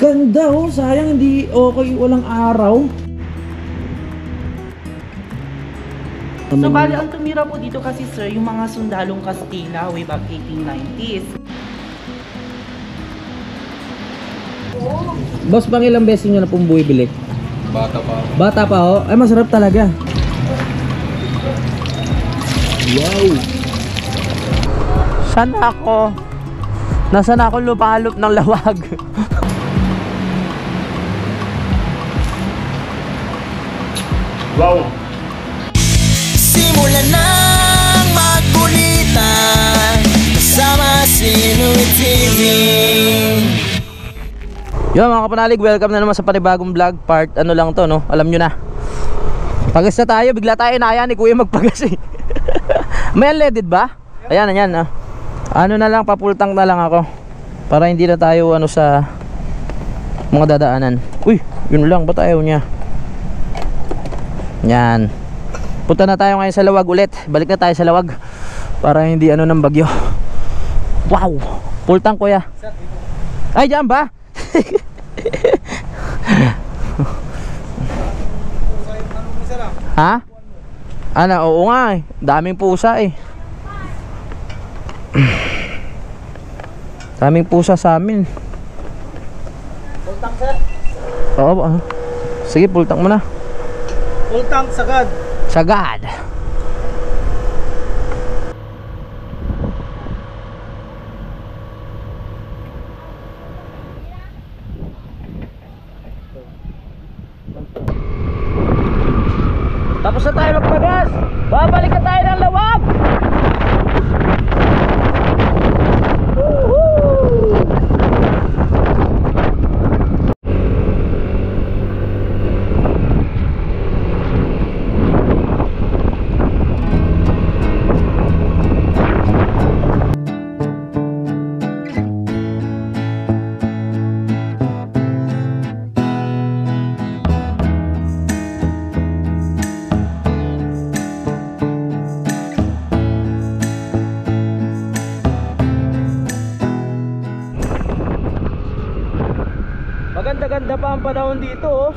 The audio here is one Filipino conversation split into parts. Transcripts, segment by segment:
Ganda oh, sayang hindi okay, walang araw. So bali ang tumira po dito kasi sir, yung mga sundalong Kastila way back 1890s. Boss, pang ilang beses nyo na pong bumibili? Bata pa. Bata pa ho? Ay, masarap talaga. Wow! Saan ako? Nasaan ako lupalop ng lawag? Wow! Simulan ng magkulitan kasama si Louie TV. Yo mga kapanalig, welcome na naman sa panibagong vlog. Part ano lang to, no? Alam nyo na. Pagas na tayo, bigla tayo inaya ni kuya magpagas eh. May unleaded ba? Ayan, ayan ah. Ano na lang, papultang na lang ako para hindi na tayo ano sa mga dadaanan. Uy, yun lang, ba't ayaw niya? Yan. Punta na tayo ngayon sa Lawag ulit. Balik na tayo sa Lawag para hindi ano ng bagyo. Wow, pultang kuya. Ay, dyan ba? Ha? Ano, oo nga eh. Daming pusa eh. Daming pusa sa amin. Pultang sir. Oo, sige, pultang mo na. Pultang sagad. Sagad. Tapos na tayo magpagas. Babalik na tayo ng Lawag. Maganda-ganda pa ang panahon dito oh.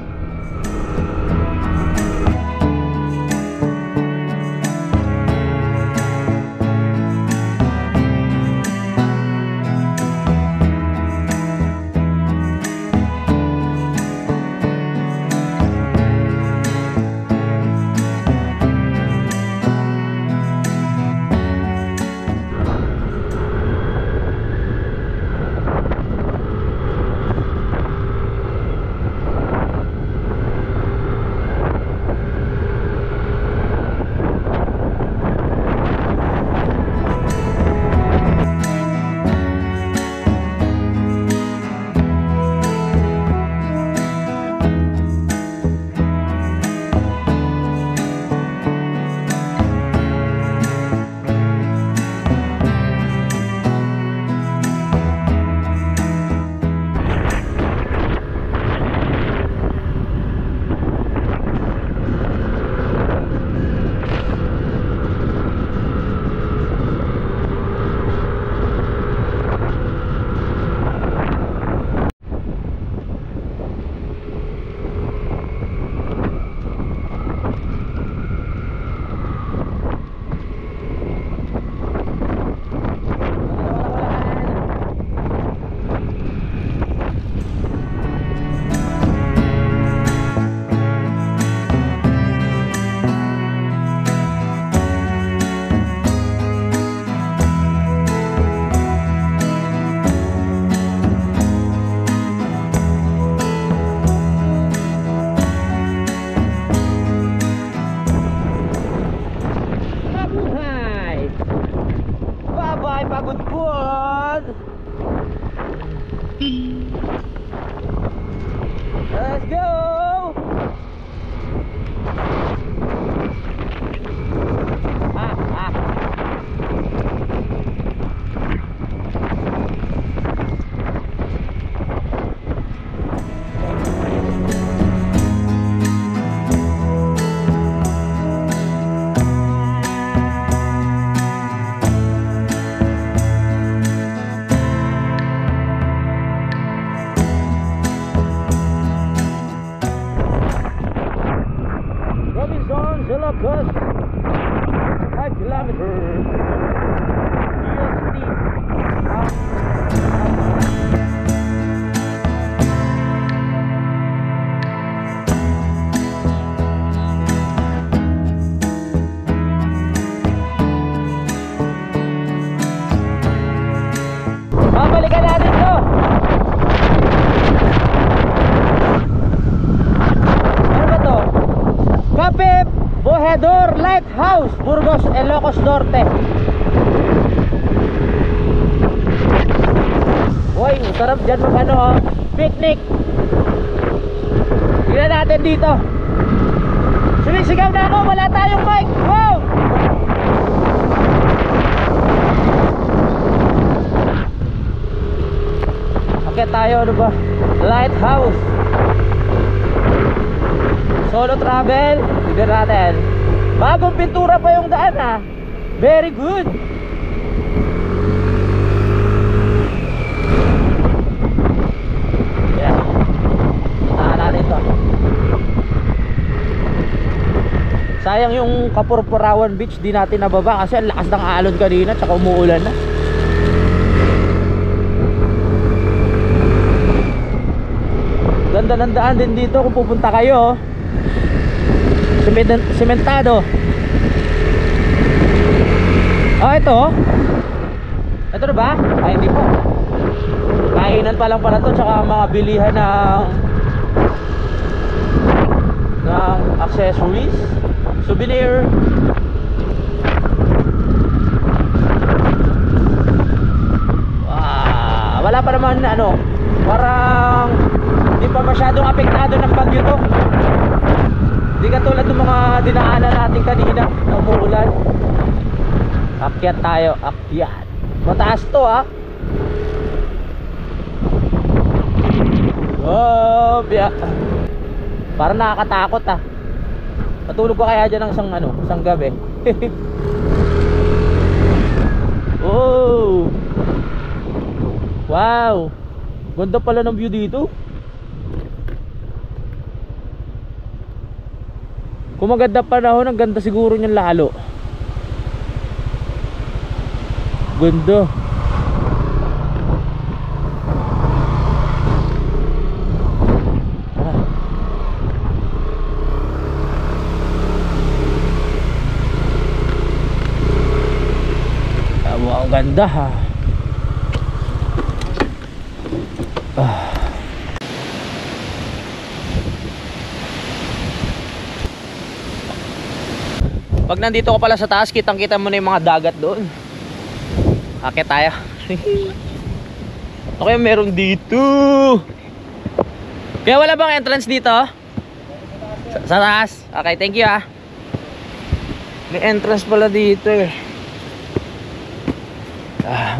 Ilocos Norte. Uy, sarap dyan mag ano, oh, picnic. Tingnan natin dito. Sumisigaw na ako, wala tayong mic. Wow! Akit tayo, ano ba? Lighthouse. Solo travel. Tignan natin. Bagong pintura pa yung daan, ha. Very good. Yeah. Taan natin to. Sayang yung Kapurpurawan Beach, di natin nababa kasi ang lakas ng alon kanina tsaka umuulan na. Ganda ng daan din dito kung pupunta kayo. Sementado. Ah, ito. Ito na ba? Ay, hindi po. Kainan pa lang pala to, tsaka mga bilihan ng accessories, souvenir. Wala pa naman ano, parang hindi pa masyadong apektado ng bagyo to. Hindi katulad ng mga dinaanan natin kanina na umuulan. Akyat tayo, akyat. Mataas to, ha. Oh, biya. Parang nakakatakot, ha. Matulog ko kaya dyan ng isang gabi. Oh. Wow. Ganda pala ng view dito. Kung maganda panahon, ang ganda siguro niyan lalo. Ganda. Ang ganda, ha. Pag nandito ka pala sa taas, kitang kita mo na yung mga dagat doon. Akit tayo. Ano kaya meron dito? Kaya wala bang entrance dito? Sa taas? Okay, thank you, ha. May entrance pala dito, eh.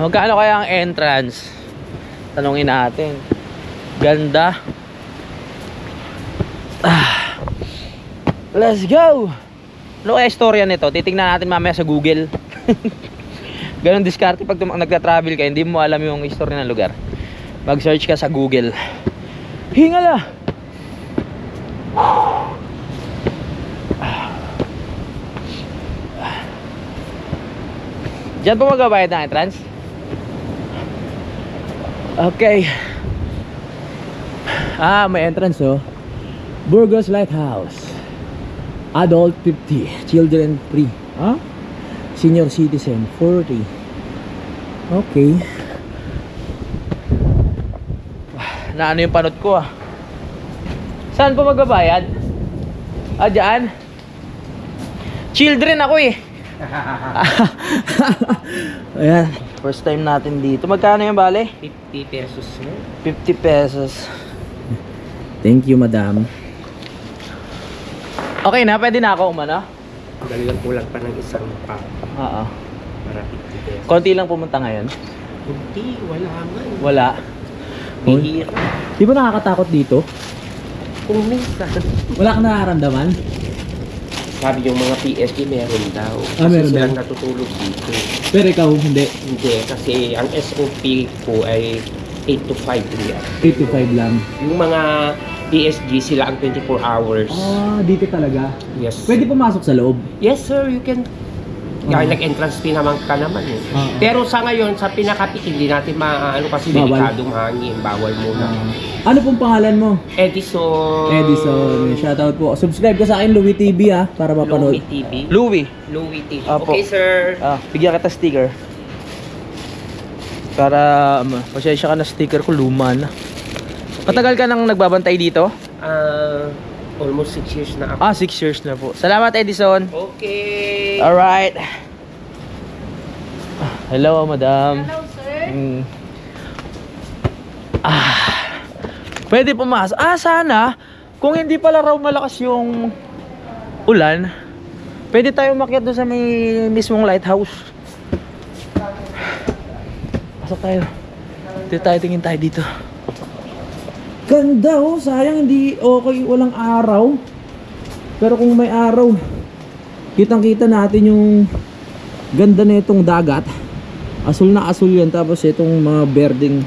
Magkano kaya ang entrance? Tanungin natin. Ganda. Let's go. Ano kaya istorya nito? Titingnan natin mamaya sa Google. Ganon diskarte pag nagta-travel ka, hindi mo alam yung istorya ng lugar. Mag-search ka sa Google. Hingala. Diyan po magbabayad ng entrance? Okay. May entrance, oh. Burgos Lighthouse. Adult 50, children 3. Senior citizen 40. Okay. Na ano yung panot ko, ah. Saan po magbabayad? Diyan? Children ako, eh. Ayan, first time natin dito. Magkano yung bale? 50 pesos mo. 50 pesos. Thank you, madam. Okay na, pwede na ako umano? Dali lang kulang pa ng isang pa. Oo. Para 50 pesos. Konti lang pumunta ngayon. Hindi, wala man. Wala. Bihira. Di ba nakakatakot dito? Kung minsan. Wala kang nararamdaman? Sabi yung mga PSG meron daw. Meron silang daw. natutulog dito. Pero ikaw, hindi. Hindi, kasi ang SOP ko ay 8 to 5 yan. 85 lang. Yung mga PSG sila ang 24 hours. Dito talaga. Yes. Pwede pumasok sa loob. Yes sir, you can. Dahil nag-entrance fee naman ka naman eh. Pero sa ngayon, sa pinakapit, hindi natin maano kasi Bawal. delikadong hangin. Bawal muna. Ano pong pangalan mo? Edison. Edison. Shoutout po. Subscribe ka sa akin, Louie TV, ha, para mapanood. Louie TV. Louie. Louie TV. Apo. Okay sir. Bigyan kita sticker. Para pasensya ka na, sticker ko luma na. Matagal ka nang nagbabantay dito? Almost 6 years na ako. 6 years na po. Salamat, Edison. Okay. Alright. Hello, madam. Hello, sir. Pwede pumasok. Sana, kung hindi pala raw malakas yung ulan, pwede tayo umakyat doon sa may mismong lighthouse. Pasok tayo. Dito tayo, tingin tayo dito. Ganda oh, sayang hindi okay, walang araw. Pero kung may araw, kitang-kita natin yung ganda na itong dagat. Asul na asul yan, tapos itong mga berdeng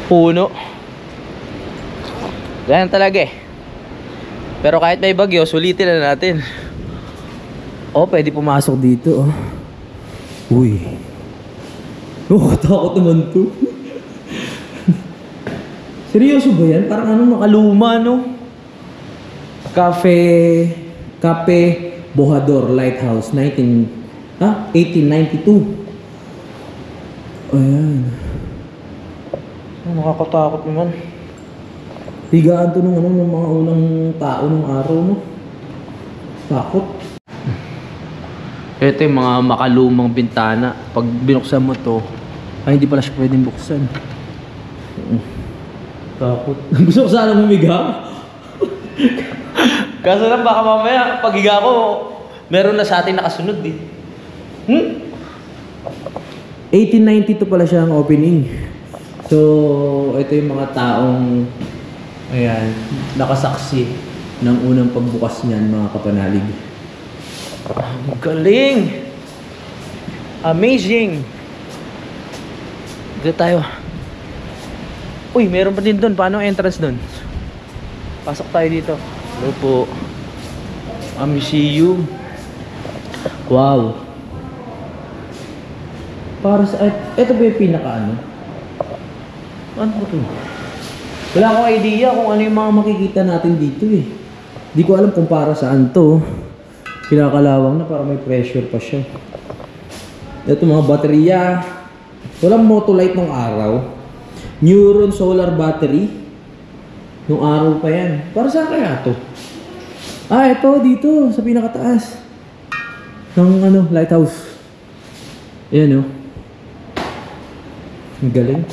Puno. Ganyan talaga eh. Pero kahit may bagyo, sulitin na natin. oh, pwede pumasok dito oh. Uy. Oh, takot naman to. Seryoso ba yan? Parang ano, makaluma no? Cafe Bojador Lighthouse 1892. Ayan. Nakakatakot naman. Higaan to nung ano, ng mga unang tao nung araw no? Takot. Ito yung mga makalumang bintana. Pag binuksan mo to, Ay, hindi pala siya pwedeng buksan. Takot. Gusto ko sana humiga. kaso lang baka mamaya paghiga ko, meron na sa atin nakasunod eh. 1892 pala siya ang opening. So, ito yung mga taong ayan, nakasaksi ng unang pagbukas niyan, mga kapanalig. Ang galing! Amazing! Dito tayo. Uy, meron pa din doon. Paano ang entrance doon? Pasok tayo dito. Hello po. A museum. Wow. Para sa ito ba yung pinaka ano? Ano ba ito? Wala akong idea kung ano yung mga makikita natin dito eh. Di ko alam kung para saan to. Kinakalawang na para may pressure pa siya. Ito mga baterya. Walang motolight ng araw. Neuron solar battery. Nung araw pa yan. Para saan kaya to? Ah, ito dito sa pinakataas. Ng ano, lighthouse. Ayan oh. Ang galing.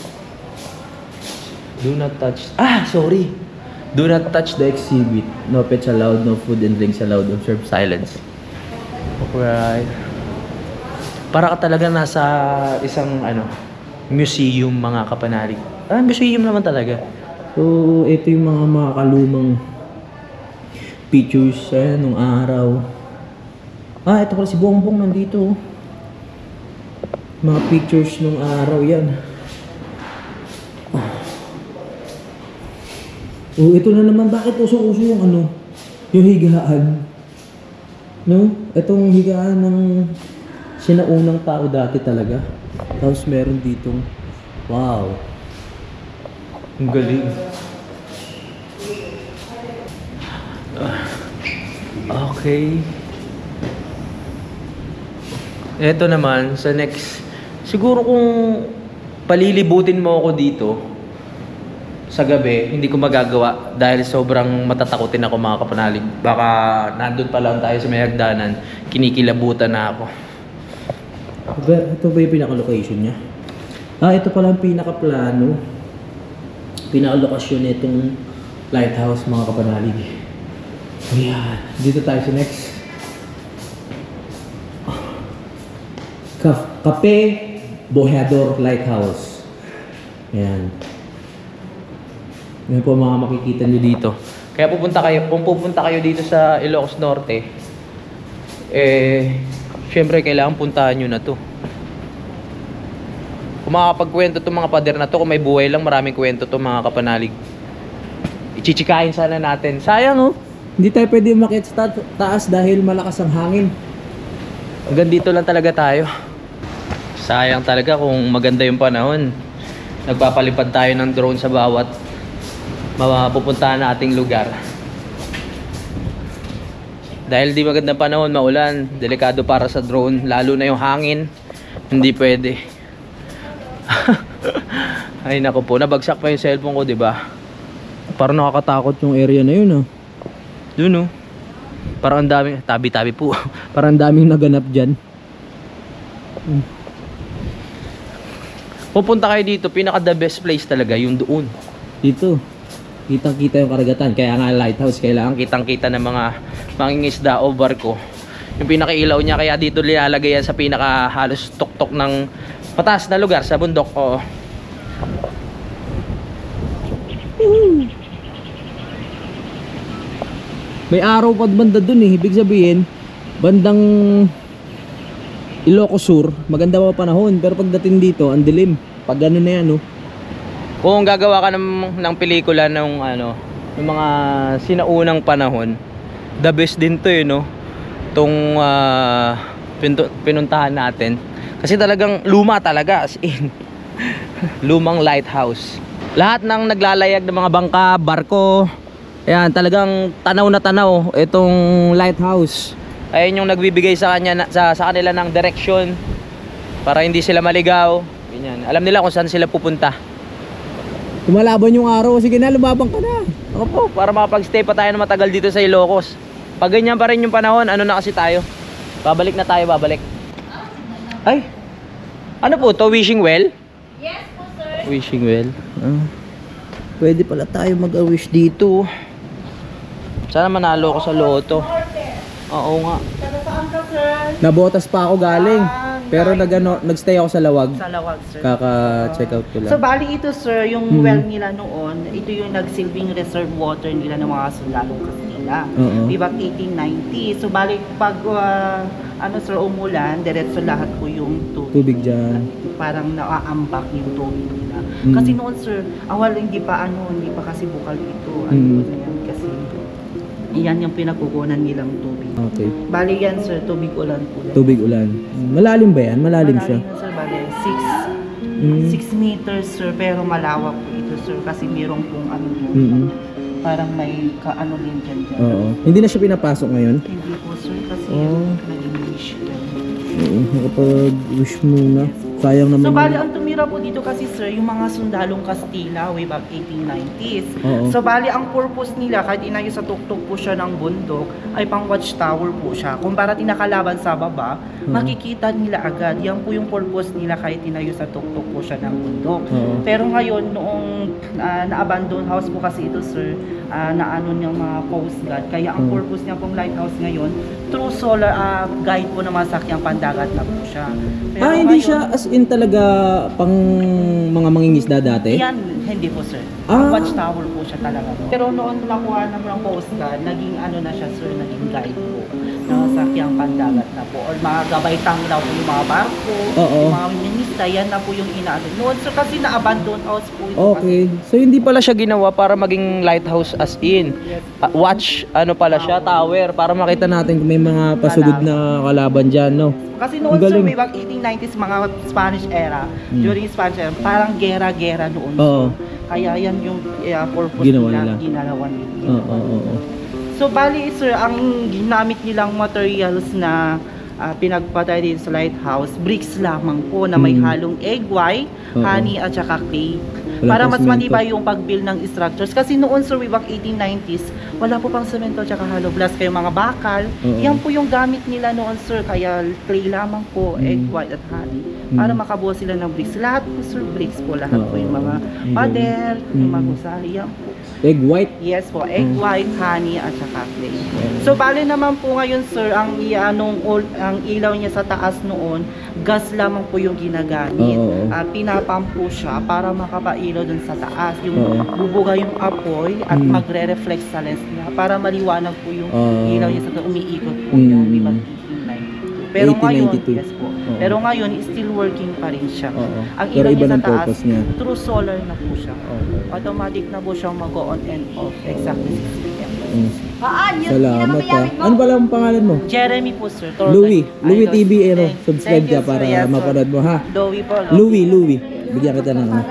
Do not touch. Ah, sorry. Do not touch the exhibit. No pets allowed, no food and drinks allowed. Observe silence. Alright. Para ka talaga nasa isang ano, museum, mga kapanalig. Ah, museum naman talaga. So, ito yung mga makakalumang pictures nung araw. Ah, ito pala si Bongbong nandito. Mga pictures nung araw yan. Oh, ito na naman. Bakit uso-uso yung ano? Yung higaan. No? Itong higaan ng sinaunang tao dati talaga. Tapos meron ditong wow. Ang galing. Okay. Ito naman sa next. Siguro kung palilibutin mo ako dito sa gabi, hindi ko magagawa dahil sobrang matatakotin ako, mga kapanalig. Baka nandun pa lang tayo sa may hagdanan, kinikilabutan na ako. Ito ba yung pinaka-location niya? Ah, ito pala ang pinaka-plano. Pinaka-lokasyon nitong lighthouse, mga kapanalig. Ayan. Dito tayo sa next. Cafe Bojador Lighthouse. Ayan. Yan po mga makikita nyo dito. Kaya kung pupunta kayo dito sa Ilocos Norte, syempre kailangan puntahan nyo na to. Kung makakapagkwento itong mga pader na to, kung may buhay lang, maraming kwento to, mga kapanalig. Ichichikahin sana natin. Sayang oh, Hindi tayo pwede umakyat sa taas dahil malakas ang hangin. hanggang dito lang talaga tayo. Sayang talaga kung maganda yung panahon. Nagpapalipad tayo ng drone sa bawat mapupuntahan nating lugar. Dahil di magandang panahon, maulan, delikado para sa drone, lalo na yung hangin, hindi pwede. Ay nako po, nabagsak pa yung cellphone ko, di ba? Parang nakakatakot yung area na yun ah. Dun oh. Parang ang daming, tabi-tabi po. Parang daming naganap dyan. pupunta kayo dito, pinaka the best place talaga yung doon. Dito. Kitang-kita yung karagatan. Kaya nga lighthouse, kailangan Kitang-kita ng mga mangingisda o barko. Yung pinakailaw niya, kaya dito nilalagay yan sa pinaka halos tuktok ng pataas na lugar sa bundok. Oo. may araw pa banda dun eh. Ibig sabihin, bandang Ilocos Sur, maganda pa panahon. Pero pagdating dito, ang dilim. Pag gano'n na yan, no? Kung gagawa ka ng pelikula ng ano, ng mga sinaunang panahon, the best din to no? Itong pinuntahan natin. Kasi talagang luma talaga, as in. Lumang lighthouse. Lahat ng naglalayag ng mga bangka, barko, ayan, talagang tanaw na tanaw itong lighthouse. Ayun yung nagbibigay sa kanya sa kanila ng direction para hindi sila maligaw. Ganyan. Alam nila kung saan sila pupunta. Kumalaban yung araw. Sige na, lumabang ka na. Opo, para makapag-stay pa tayo na matagal dito sa Ilocos. Pag ganyan pa rin yung panahon, ano na kasi tayo? Babalik na tayo, babalik. Ay! Ano po to? Wishing well? Yes po, sir. Wishing well. Pwede pala tayo mag-wish dito. Sana manalo ko sa loto. Oo nga. Taga saan ka, sir? Nabotas pa ako galing. Pero nagstay ako sa Lawag. Sa Lawag, sir. Kaka-check out ko lang. So, bali ito, sir, yung well nila noon, ito yung nagsilbing reserve water nila ng mga sundalong Kastila. Oo. Way back 1890. So, bali pag, sir, umulan, diretso lahat po yung Tubig dyan. Parang naaambak yung tubig nila. Mm. Kasi noon, sir, hindi pa kasi bukal ito. Yan, kasi iyan yung pinagkukunan nilang tubig. Okay. Bali yan, sir, tubig ulan po. Tubig ulan. Malalim ba yan? Malalim siya. Yan, sir, bali 6 meters, sir, pero malawak po ito, sir, kasi mayroong pong parang may kaano din dyan. Oo. Hindi na siya pinapasok ngayon? Hindi po, sir, kasi naging wish yan. Oo. Nakapag-wish muna. Sayang naman. So, bali, ang tumira po dito kasi, sir, yung mga sundalong Kastila way back 1890s. Oo. So, bali, ang purpose nila, kahit inayo sa tuktok po siya ng bundok, ay pang watchtower po siya. Kung para tinakalaban sa baba, makikita nila agad. Yan po yung purpose nila kahit inayo sa tuktok po siya ng bundok. Oo. Pero ngayon, noong na-abandon house po kasi ito, sir, naano niyang mga coast guard. Kaya ang purpose niya pong lighthouse ngayon, through solar guide po ng mga sakyang pandagat na po siya. Pero Hindi ngayon, siya as in talaga pang mga mangingisda dati? yan, hindi po, sir. Ah. Watchtower po siya talaga. Pero noon nakuha naman ng Coast Guard, naging ano na siya, sir, naging guide po ng sakyang pandagat na po. Or mga gabay tanglaw po yung mga barko, Oo. yung mga minista, yan na po yung inaano. Noon, sir, kasi na-abandon house po ito. Okay. So hindi pala siya ginawa para maging lighthouse as in. Watch, ano pala siya, tower, para makita Kita natin kung may mga pasugod na kalaban dyan, no? Kasi noon, Ang sir, galing. may back 1890s, mga Spanish era, during Spanish era, parang gera-gera noon. Oo. Kaya yan yung purpose Ginawa nila, nila. ginalawan nila. Oo. So, bali, sir, ang ginamit nilang materials na pinagpatay din sa lighthouse, bricks lamang po na may halong egg white, Oo. honey at saka clay. Walang Para pang mas semento. matibay yung pag-build ng structures. Kasi noon, sir, way back 1890s, wala po pang semento at saka hollow blocks. Kayo mga bakal, Oo. yan po yung gamit nila noon, sir. Kaya clay lamang po, egg white at honey. Para makabuo sila ng bricks. Lahat po, sir, bricks po. Lahat po yung mga pader, yung mga gusali, yan po. Egg white. Yes po, egg white, honey, at saka clay. So, bali naman po ngayon, sir, ang ilaw niya sa taas noon, gas lamang po yung ginagamit. Oo. Pinapump po siya para makapailaw dun sa taas. Yung Oo. bubuga yung apoy at magre-reflect sa lens niya para maliwanag po yung ilaw niya sa taas. Umiikot po yung di ba, 1892. Pero ngayon, 1892. yes po. Oo. Pero ngayon, still working pa rin siya. Oo. Ang Pero ilaw iba niya sa ng taas, purpose niya. through solar na po siya. Automatic na po siyang mag-on and off exactly 6 p.m. Salamat ha. Ano pala ang pangalan mo? Jeremy po, sir. Louie. Louie Idol. TV, subscribe Thank you, ka para sir. Yes, sir. mapanood mo ha. Louie po. Louie. Bigyan kita ng ano.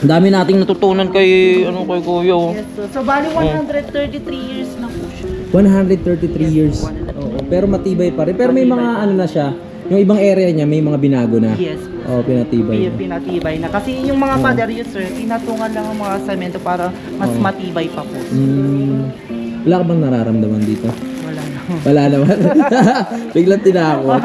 Ang dami nating natutunan kay kuya. Yes, sir. So, bali 133 years na po siya. 133 years. Oo, pero matibay pa rin. Pero may mga ano na siya. Yung ibang area niya may mga binago na. Yes po. Oo, pinatibay na. Pinatibay na. Kasi yung mga pader yun, sir, tinatungan lang ang mga semento para mas matibay pa po. Wala ka bang nararamdaman dito? Wala na. Wala naman. Biglang tinakot.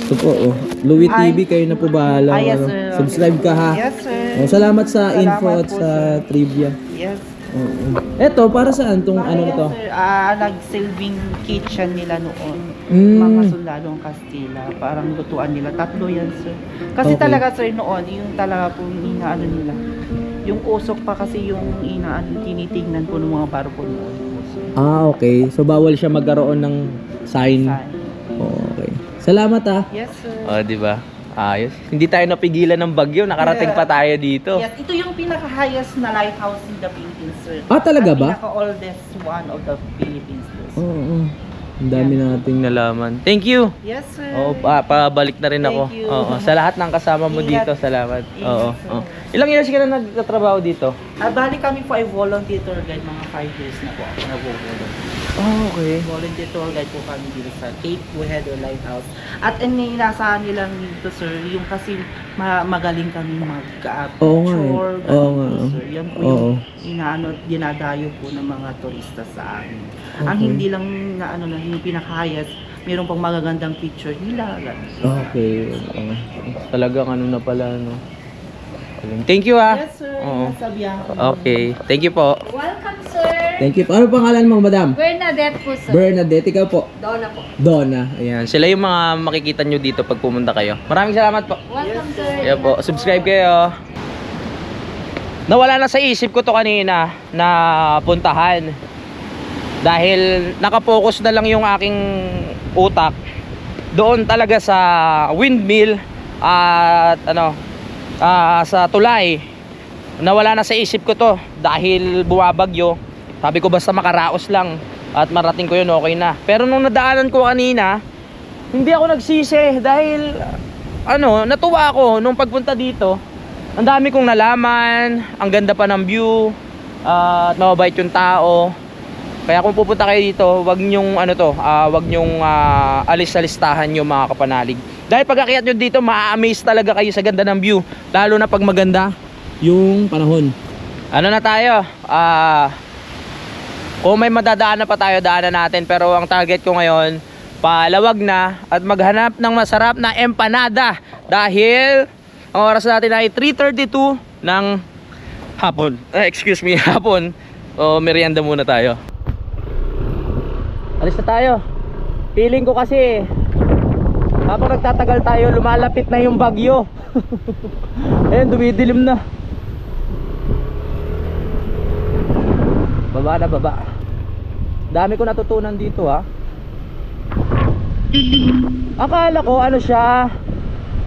Ito po, oh. Louie Hi. TV, kayo na po bahala. Yes, ano. sir. Subscribe ka ha. Yes, sir. Oh, salamat sa Salamat info at po, sa sir. trivia. Yes. Oo. Eto, para saan tong ano na to? Sir, nagsilbing kitchen nila noon. Mm. Mga sundalong Kastila. Parang lutuan nila. 3 yan, sir. Kasi Okay. talaga, sir, noon, yung talaga pong inaano nila. Yung usok pa kasi yung inaano, tinitignan po ng mga barko noon. Ah, okay. So, bawal siya magkaroon ng sign. Oh, okay. Salamat ah. Yes, sir. Oh, di ba? Ayos. Hindi tayo napigilan ng bagyo, nakarating pa tayo dito. Yes, ito yung pinaka-highest na lighthouse in the Philippines, sir. Ah, talaga At ba? pinaka-oldest one of the Philippines, sir. Oo. Ang dami nating Nalaman. Thank you. Yes, sir. Oo, pabalik na rin ako. Thank you. Oo, sa lahat ng kasama mo Ingat. dito, salamat. Ingat, Oo. sir. Oo. Ilang years ka na nagtatrabaho dito? Bali kami po ay volunteer tour guide, mga 5 years na po ako nag-volunteer. Oh, okay. Volunteer tour guide po kami dito sa Cape Buhedo Lighthouse. At inasahan nilang dito, sir, yung kasi magaling kami mag-capture. Oo nga eh. Oo nga. Sir. Yan po Oo. yung dinadayo po ng mga turista sa amin. Okay. Ang hindi lang na yung pinaka-highest, meron pang magagandang picture nila. Okay. Talagang ano na pala, no? Thank you ah. Yes, sir. Oo. Nasa Bianco. Okay. Thank you po. Welcome, sir. Thank you. Ano pangalan mo, madam? Bernadette po, sir. Bernadette. Ikaw po? Donna po. Donna. Ayan, sila yung mga makikita nyo dito pag pumunta kayo. Maraming salamat po. Welcome, sir. Ayan po, subscribe kayo. Nawala na sa isip ko to kanina na puntahan. Dahil nakapokus na lang yung aking utak doon talaga sa windmill at sa tulay. Nawala na sa isip ko to dahil buwabagyo. Sabi ko basta makaraos lang at marating ko yun, okay na. Pero nung nadaanan ko kanina, hindi ako nagsisi dahil natuwa ako nung pagpunta dito. Ang dami kong nalaman, ang ganda pa ng view, at mababait yung tao. Kaya kung pupunta kayo dito, wag nyong alis-alistahan yung mga kapanalig. Dahil pag akyat nyo dito, ma-amaze talaga kayo sa ganda ng view, lalo na pag maganda yung panahon. Ano na tayo? Kung may madadaanan pa tayo, daanan natin. Pero ang target ko ngayon, palawag na at maghanap ng masarap na empanada. Dahil ang oras natin ay 3:32 ng hapon. Hapon. O merienda muna tayo. Alis na tayo. Feeling ko kasi habang nagtatagal tayo, lumalapit na yung bagyo. Ayun, dumidilim na. Baba na baba. Dami ko natutunan dito ha. Akala ko siya,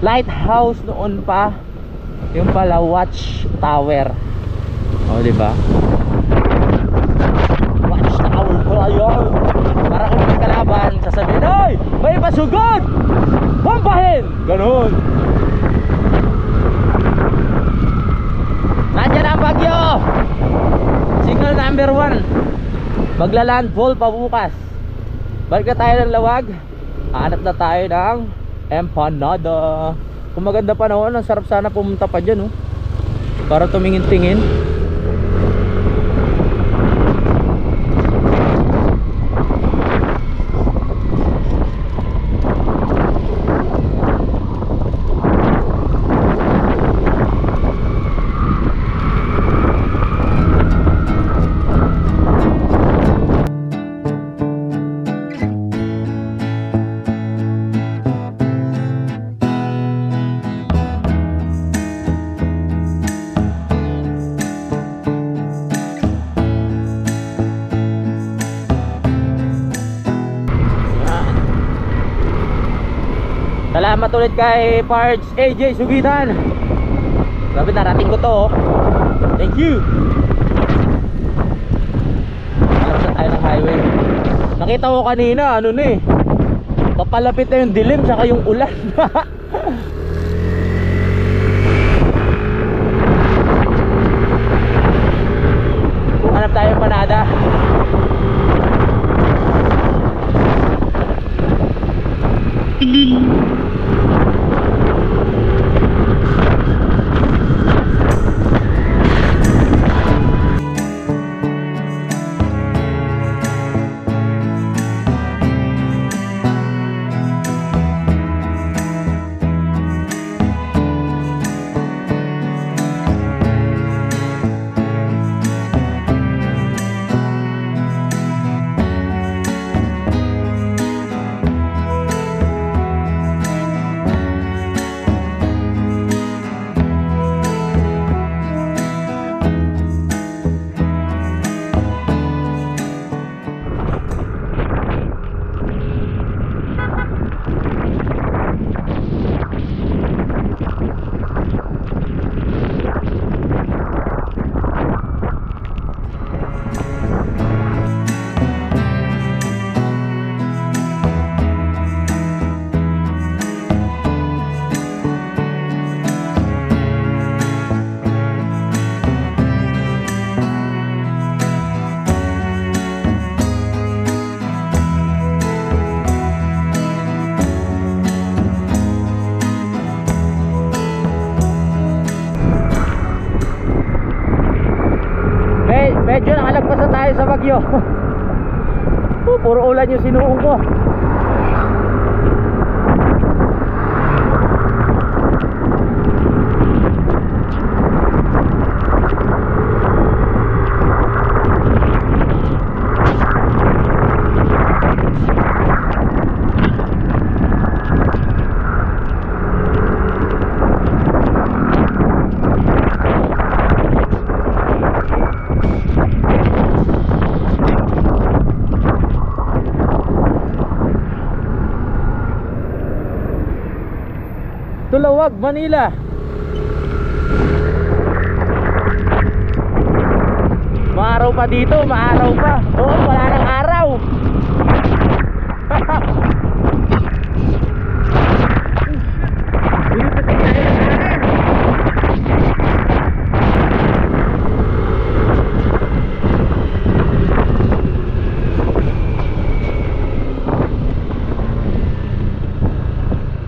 lighthouse noon pa. Yung pala watch tower. O diba? Watch tower pala yun. Para kung may kalaban, sasabihin, "Ay, may pasugod! Bombahin!" Ganun. Nandiyan ang bagyo. Signal number 1. Magla-landfall pa bukas. Balik na tayo ng Lawag. Hanap na tayo ng empanada. Kung maganda panahon, ang sarap sana pumunta pa dyan, oh. Para tumingin-tingin. Salamat ulit kay Parts AJ Sugitan. Grabe, narating ko to, oh. Thank you. Harap na tayo ng highway. Nakita ko kanina, papalapit na yung dilim saka yung ulan. Hanap tayo ng panada. Diretso na kalagpas na tayo sa Baguio. Puro ulan yung sinuong ko. Tulawag, Manila. Maaraw pa dito, maaraw pa. Oo, wala nang araw.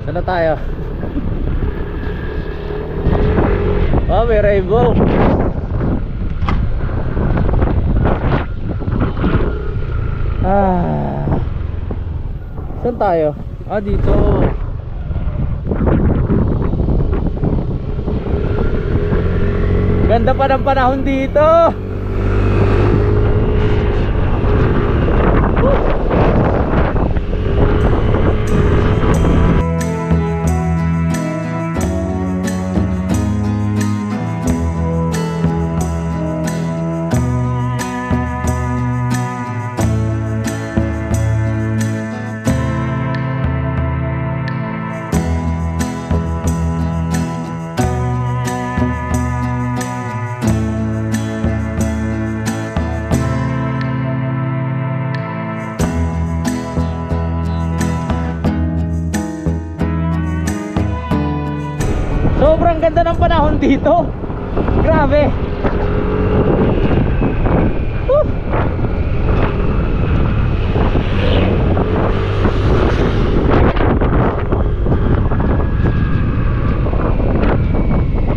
Saan na tayo? Oh, may rainbow. Saan tayo? Dito. Ganda pa ng panahon dito. Sobrang ganda ng panahon dito. Grabe.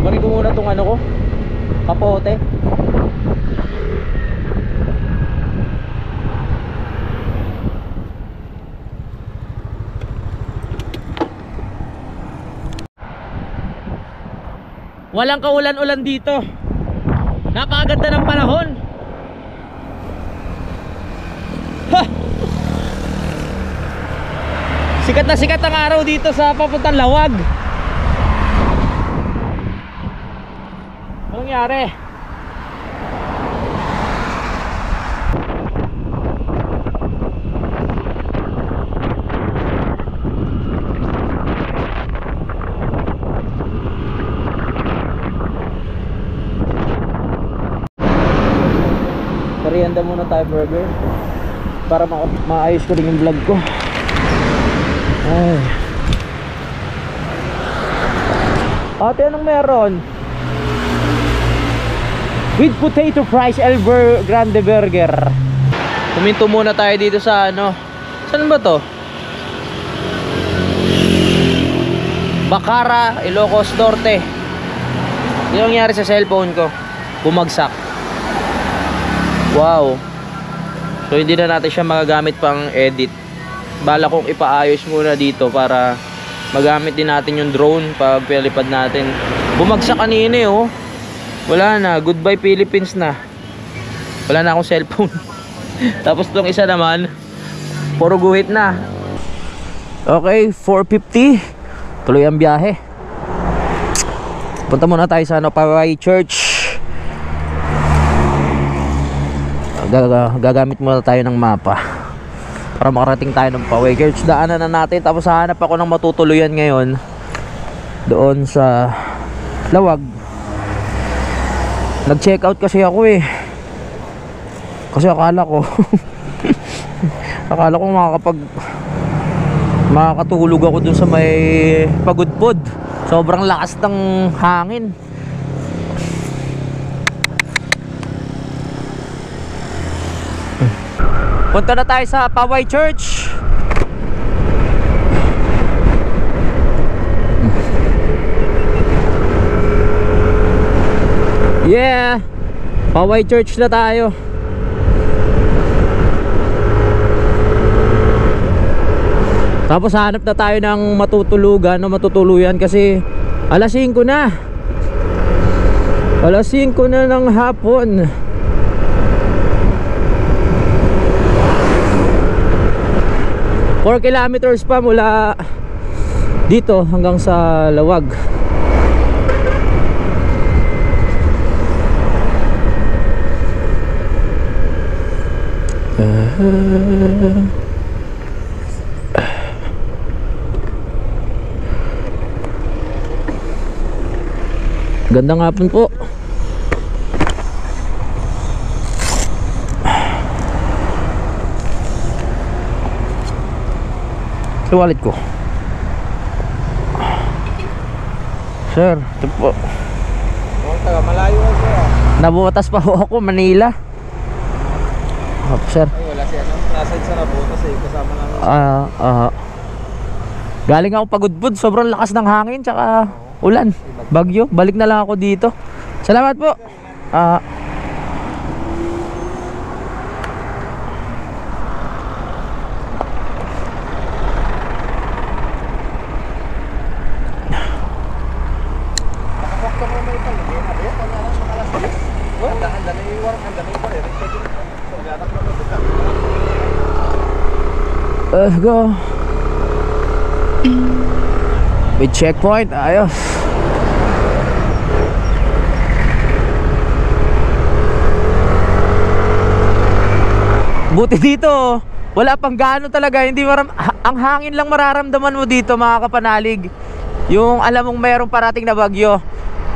Balik ko muna tong ano ko, kapote. Walang kaulan-ulan dito. Napakaganda ng panahon. Ha! Sikat na sikat ang araw dito sa papuntang Lawag. Anong nangyari? Merienda muna tayo, burger, para maayos ko rin yung vlog ko. Ay. Ate, anong meron? With potato fries, Grande Burger. Huminto muna tayo dito sa ano. Saan ba to? Bacara, Ilocos Norte. Yung nangyari sa cellphone ko, bumagsak. Wow. So hindi na natin siya magagamit pang edit. Bala kong ipaayos muna dito para magamit din natin yung drone pag pilipad natin. Bumagsak kanina oh. Wala na, goodbye Philippines na. Wala na akong cellphone. Tapos tong isa naman, puro guhit na. Okay, 4:50. Tuloy ang biyahe. Punta muna tayo sa Poway Church. Gagamit muna tayo ng mapa para makarating tayo ng Poway Church. Daanan na natin. Tapos hahanap ako ng matutuluyan ngayon doon sa Lawag. Nag-check out kasi ako eh. Kasi akala ko makakatulog ako dun sa may pagudpod. Sobrang lakas ng hangin. Punta na tayo sa Poway Church. Yeah. Paway Church na tayo. Tapos hanap na tayo ng matutulugan o matutuluyan kasi alas 5 na. Alas 5 na ng hapon. Four kilometers pa mula dito hanggang sa Lawag. Gandang hapon po. Sa wallet ko. Sir, ito po. Malayo ako. Nabutas pa ho ako, Manila. Opo, sir. Ay, wala siya. Nasa sa nabutas eh. Kasama namin. Galing ako pagudpud. Sobrang lakas ng hangin tsaka ulan. Bagyo. Balik na lang ako dito. Salamat po. Let's go. May checkpoint. Ayos. Buti dito wala pang gaano talaga. Hindi ang hangin lang mararamdaman mo dito, mga kapanalig. Yung alam mong mayroong parating na bagyo.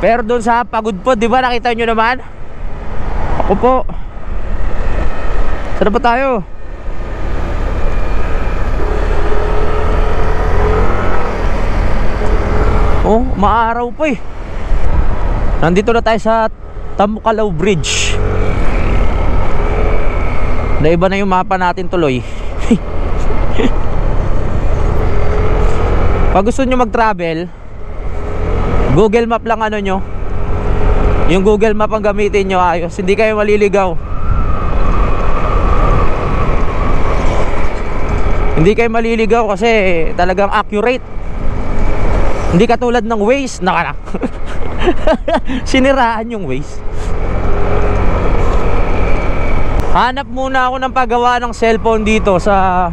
Pero doon sa Pagudpud, di ba nakita nyo naman? Ako po. Saan ba tayo? Oh, maaraw pa eh. Nandito na tayo sa Tamukalaw Bridge. Naiba na yung mapa natin tuloy. Pag gusto nyo mag-travel, Google Map lang ano nyo. Yung Google Map ang gamitin nyo, ayos. Hindi kayo maliligaw. Hindi kayo maliligaw kasi talagang accurate. Hindi katulad ng Waze. Naka. Siniraan yung Waze. Hanap muna ako ng paggawa ng cellphone dito sa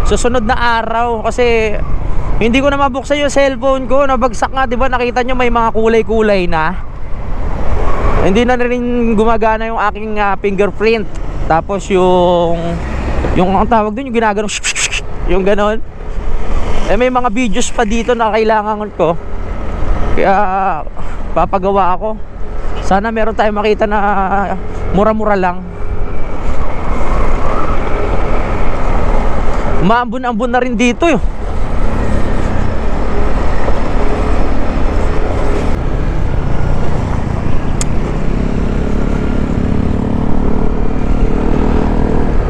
susunod na araw kasi hindi ko na mabuksan yung cellphone ko. Nabagsak nga, 'di ba? Nakita nyo may mga kulay-kulay na. Hindi na rin gumagana yung aking fingerprint. Tapos yung ang tawag doon, yung ginagano yung ganon. Eh may mga videos pa dito na kailangan ko. Kaya papagawa ako. Sana meron tayong makita na mura-mura lang. Maambun-ambun na rin dito yun.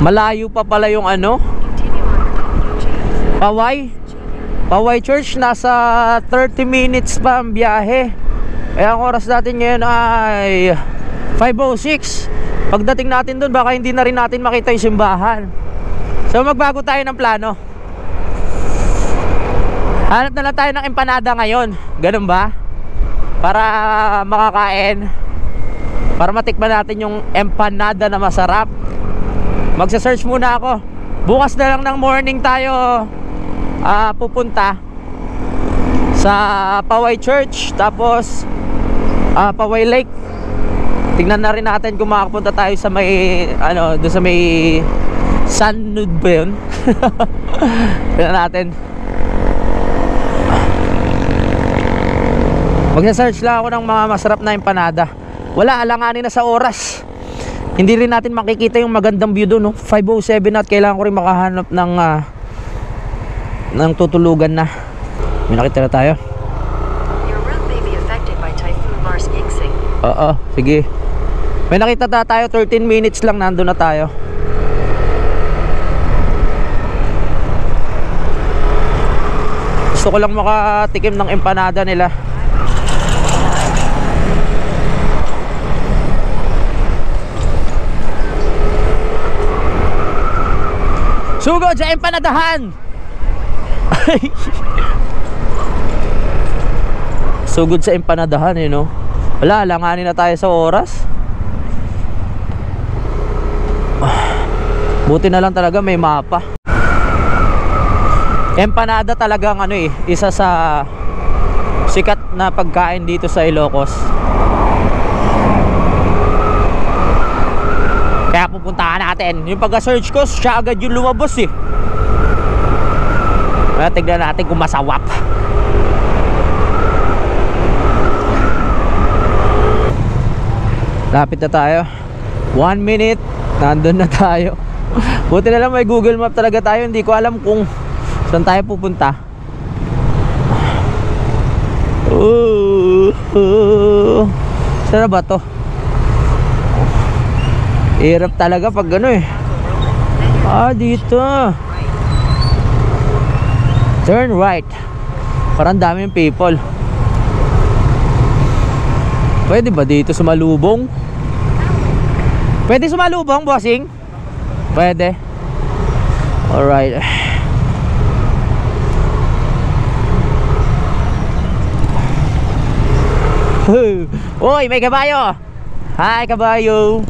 Malayo pa pala yung ano, Paway Church. Nasa 30 minutes pa ang biyahe. Kaya ang oras natin ngayon ay 5:06. Pagdating natin doon baka hindi na rin natin makita yung simbahan. So magbago tayo ng plano. Hanap na lang tayo ng empanada ngayon. Ganun ba? Para makakain, para matikman natin yung empanada na masarap. Magsa-search muna ako. Bukas na lang ng morning tayo pupunta sa Paway Church. Tapos Paway Lake. Tingnan na rin natin kung makapunta tayo sa may doon sa may Sunnud ba yun? Tingnan natin. Magsa-search lang ako ng mga masarap na empanada. Wala, alanganin na sa oras. Hindi rin natin makikita yung magandang view doon, no? 5:07 at kailangan ko rin makahanap ng tutulugan na. May nakita na tayo. Your route may be affected by Typhoon Mars Gingsing. Oo, sige. May nakita na tayo, 13 minutes lang nandun na tayo. Gusto ko lang makatikim ng empanada nila. Sugod sa empanadahan. Sugod sa empanadahan, eh, no? Wala, langanin na tayo sa oras. Buti na lang talaga may mapa. Empanada talagang ano eh, isa sa sikat na pagkain dito sa Ilocos. Kaya pupuntahan natin. Yung pagka-search ko, siya agad yung lumabas eh. Kaya tignan natin kung masawap. Lapit na tayo. 1 minute, nandun na tayo. Buti na lang may Google Map talaga tayo. Hindi ko alam kung saan tayo pupunta. Saan na ba to? Hirap talaga pag ano eh. Dito. Turn right. Parang daming people. Pwede ba dito sumalubong? Pwede sumalubong, bossing? Pwede. Alright. Uy, may kabayo. Hi, kabayo.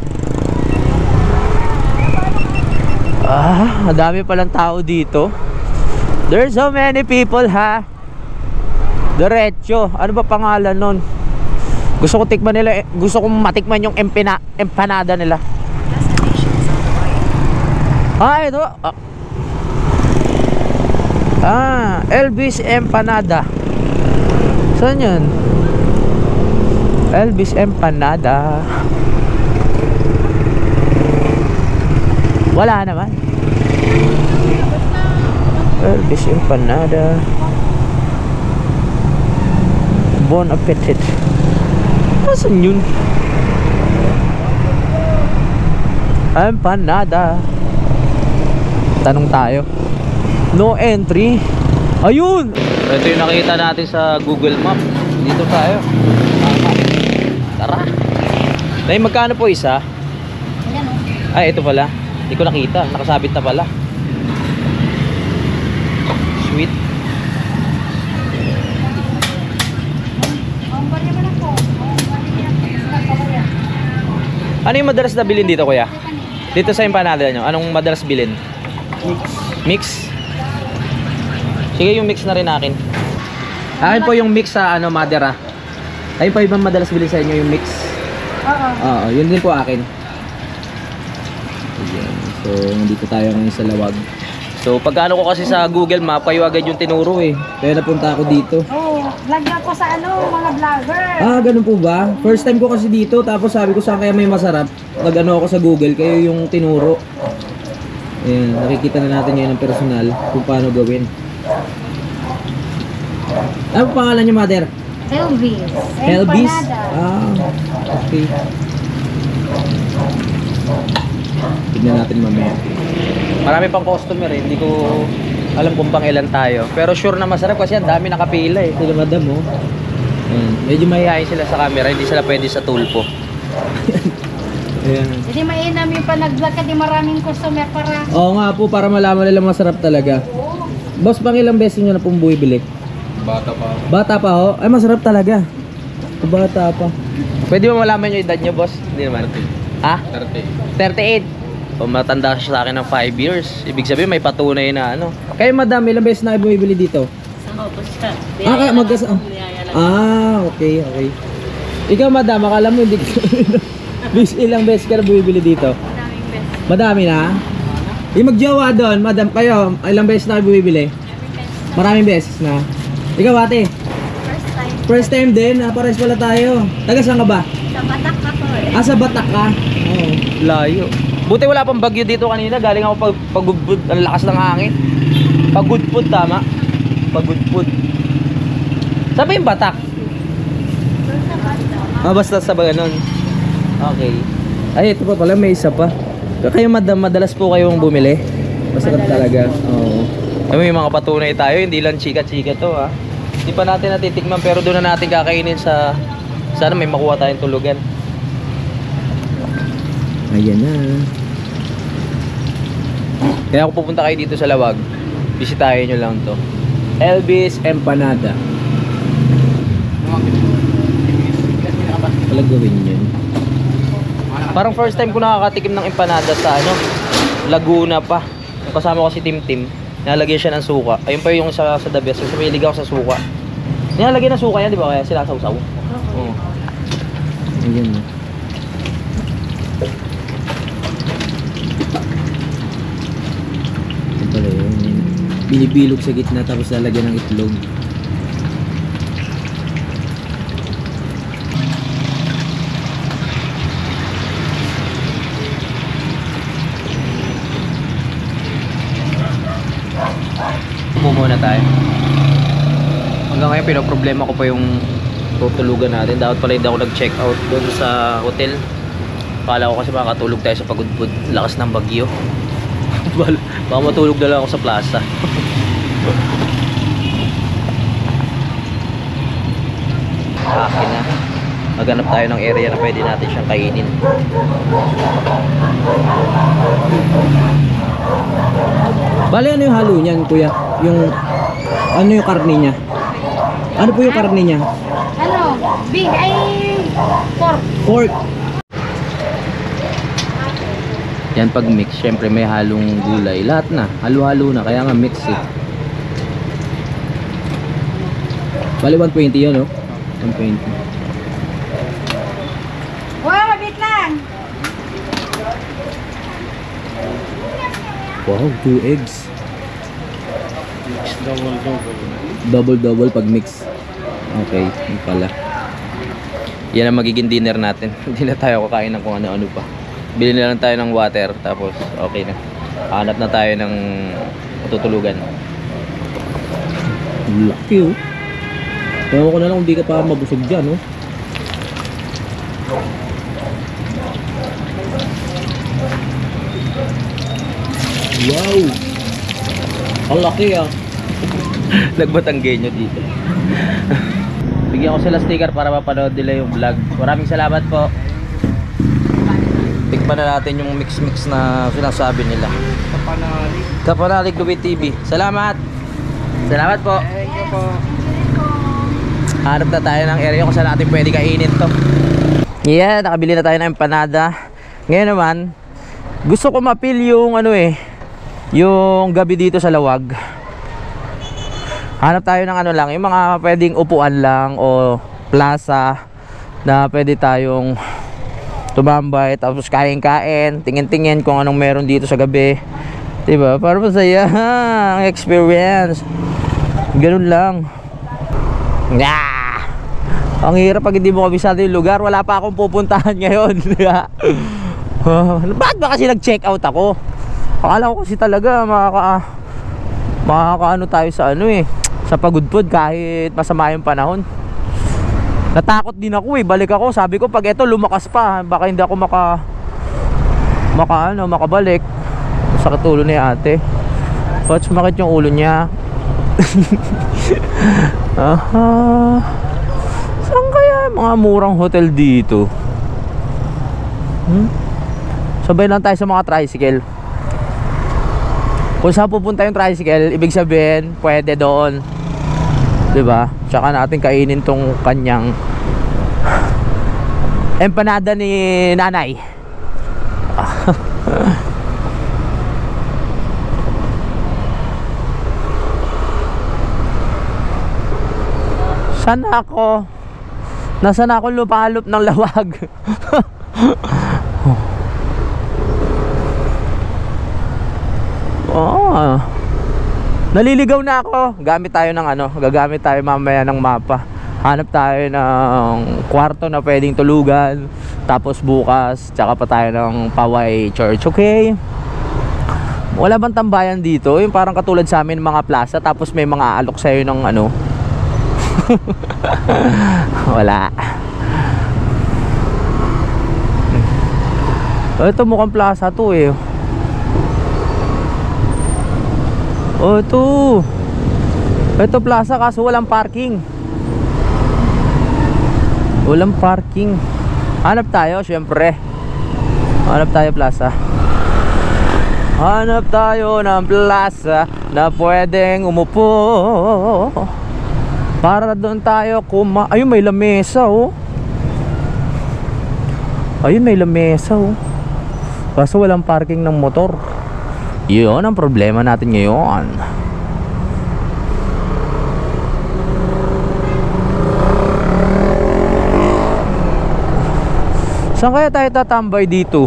Madami palang tao dito. There's so many people, ha. Diretso. Ano ba pangalan nun? Gusto ko tikman nila, gusto kong matikman yung empanada nila. Ito. Elvis Empanada. Saan yun? Elvis Empanada. Wala naman. Elvis Empanada. Bon appetit. Saan yun? Empanada. Tanong tayo. No entry. Ayun! Ito yung nakita natin sa Google Map. Dito tayo. Tara. Nay, magkano po isa? Ay, ito pala. Hindi ko nakita. Nakasabit na pala. Sweet. Ano yung madalas na bilhin dito, kuya? Dito sa empanada nyo, anong madalas bilhin? Mix? Sige, yung mix na rin akin. Akin po yung mix sa Madera. Ayun pa ibang madalas bilhin sa inyo yung mix. Oo, yun din po akin. Ayan. So, nandito tayo ngayon sa Lawag. So, pagkano ko kasi sa Google Map, kayo agad yung tinuro eh. Kaya napunta ako dito. Vlog ako sa mga vlogger. Ganun po ba? First time ko kasi dito, tapos sabi ko saan kaya may masarap. Nag-ano ako sa Google, kayo yung tinuro. Ayan, nakikita na natin ngayon ng personal kung paano gawin. Ano pangalan niyo, Mother? Elvis. Elvis? Okay. Tignan natin mamaya. Marami pang customer eh, hindi ko alam kung pang ilan tayo. Pero sure na masarap kasi ang dami nakapila eh. Sila madam oh. Medyo mahihayin sila sa camera, hindi sila pwede sa tulpo. Ayan. Hindi mainam yung panag-vlog kasi maraming customer para. Oo nga po, para malaman nila masarap talaga. Boss, pang ilang beses nyo na pong bumibili? Bata pa. Bata pa ho? Ay, masarap talaga. Bata pa. Pwede ba malaman yung edad nyo, boss? Hindi naman. Ha? 38. O, matanda siya sa akin ng 5 years. Ibig sabihin may patunay na ano. Kayo madam, ilang beses na kayo bumibili dito? Okay. Ikaw madam, akala mo hindi ilang beses ka na bumibili dito? Maraming beses. Madami na? Yung magjowa doon, madam, kayo, ilang beses na kayo bumibili? Maraming beses na. Ikaw ate? First time. First time din, pares pala tayo. Taga saan ka ba? Sa Batak ako eh. Sa Batak ka? Oo. Layo. Buti wala pang bagyo dito kanina. Galing ako pagudpud. Ang lakas ng hangin. Pagudpud, tama? Pagudpud. Saan ba yung Batak? Sa Batak. Basta sa ganun. Okay. Ay, ito pa pala. May isa pa. Kayo madam, madalas po kayong bumili? Masarap talaga. Oo. May mga patunay tayo. Hindi lang chika-chika to ha. Hindi pa natin natitikman pero doon na natin kakainin sa... Sana may makuha tayong tulugan. Ayan na. Kaya kung pupunta kayo dito sa Lawag, bisitahin nyo lang to. Elvis Empanada. Wala gawin yun. Parang first time ko nakakatikim ng empanada sa ano, Laguna pa. Kasama ko si Tim Tim. Nilalagyan siya ng suka. Ayun pa yung sa the best. Kasi may ligaw sa suka. Nilalagyan ng suka yan, di ba? Kaya sila sausaw. Oo. Ayan. Ito pala yun. Binibilog sa gitna tapos lalagyan ng itlog. Upo muna tayo. Hanggang ngayon pinoproblema ko pa yung tutulugan natin. Dapat pala hindi ako nag-check out doon sa hotel. Akala ko kasi makakatulog tayo sa Pagudpud. Lakas ng bagyo. Baka matulog na lang ako sa plaza. Akin na. Maghanap tayo ng area na pwede natin siyang kainin. Bale, ano yung halo niyan, kuya? Yung, ano yung karne niya? Ano po yung karne niya? Ano? Big ay pork. Pork. Yan pag mix, syempre may halong gulay. Lahat na, halo-halo na, kaya nga mix eh. Bale, 120 yun, no? 120. Wow, mabit lang. Wow, 2 eggs. Double pag mix. Okay, yun pala. Yan ang magiging dinner natin. Hindi na tayo kakain ng kung ano-ano pa. Bili na lang tayo ng water, tapos okay na. Hanap na tayo ng tutulugan. Laki, oh. Ewan ko na lang kung di ka pa mabusog dyan, oh. Wow! Ang laki, ah. Nagbatanggenyo dito. Bigyan ko sila sticker para mapanood nila yung vlog. Maraming salamat po. Tikman na natin yung mix-mix na sinasabi nila. Kapanalig Lubid TV. Salamat! Salamat po! Hanap na tayo ng area kung saan natin pwede kainin to. Yeah, nakabili na tayo ng empanada. Ngayon naman, gusto ko mapil yung ano eh, yung gabi dito sa Lawag. Hanap tayo ng ano lang, yung mga pwedeng upuan lang o plaza na pwede tayong tumambay, tapos kain-kain, tingin-tingin kung anong meron dito sa gabi. Diba? Para masaya ang experience. Ganun lang. Ah! Ang hirap pag hindi mo kabisado yung lugar. Wala pa akong pupuntahan ngayon. Bakit ba kasi nag-check out ako? Akala ko kasi talaga makakaano tayo sa ano eh, sa Pagudpud kahit masama yung panahon. Natakot din ako eh, balik ako. Sabi ko pag eto lumakas pa, baka hindi ako makabalik. Sakit ulo ni ate. Ba't sumakit yung ulo niya? Saan kaya mga murang hotel dito? Sabay lang tayo sa mga tricycle. Kung saan pupunta yung tricycle, ibig sabihin pwede doon, diba? Tsaka natin kainin tong kanyang empanada ni nanay. Sana ako nasaan ako lupalop ng Lawag. Oh, naliligaw na ako. Gamit tayo ng ano, gagamit tayo mamaya ng mapa. Hanap tayo ng kwarto na pwedeng tulugan. Tapos bukas, tsaka pa tayo ng Paway Church, okay? Wala bang tambayan dito? Yung parang katulad sa amin mga plaza, tapos may mga alok sa'yo ng ano. Wala. Ito mukhang plaza to eh. Oh, ito plaza kaso walang parking. Walang parking. Hanap tayo syempre. Hanap tayo plaza. Hanap tayo ng plaza na pwedeng umupo para doon tayo ayun, may lamesa oh. Ayun, may lamesa oh. Kaso walang parking ng motor. Yun ang problema natin ngayon. Saan kaya tayo tatambay dito?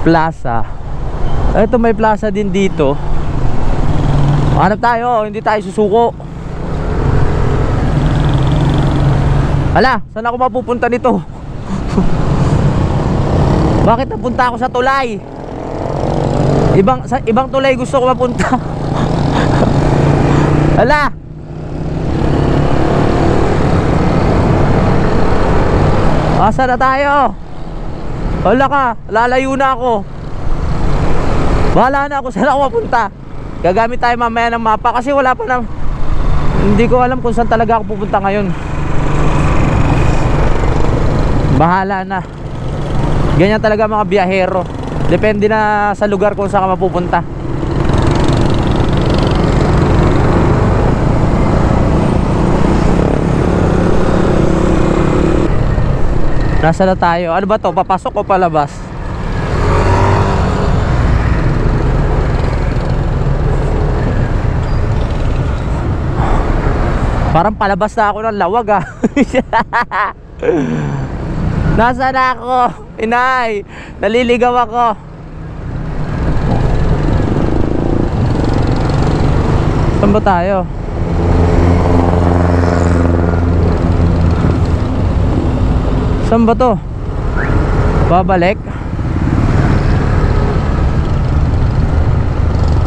Plaza. Ito, may plaza din dito. Hanap tayo, hindi tayo susuko. Hala, saan ako mapupunta nito? Bakit napunta ako sa tulay? Ibang tulay gusto ko mapunta. Hala. Asa na tayo? Wala ka, lalayo na ako. Bahala na ako saan ako mapunta. Gagamit tayo mamaya ng mapa kasi wala pa na. Hindi ko alam kung saan talaga ako pupunta ngayon. Bahala na. Ganyan talaga mga biyahero. Depende na sa lugar kung saan ka mapupunta. Nasa na tayo? Ano ba to? Papasok o palabas? Parang palabas na ako ng lawag ah. Nasa na ako? Inay, naliligaw ako. Saan ba tayo? Saan ba to? Babalik?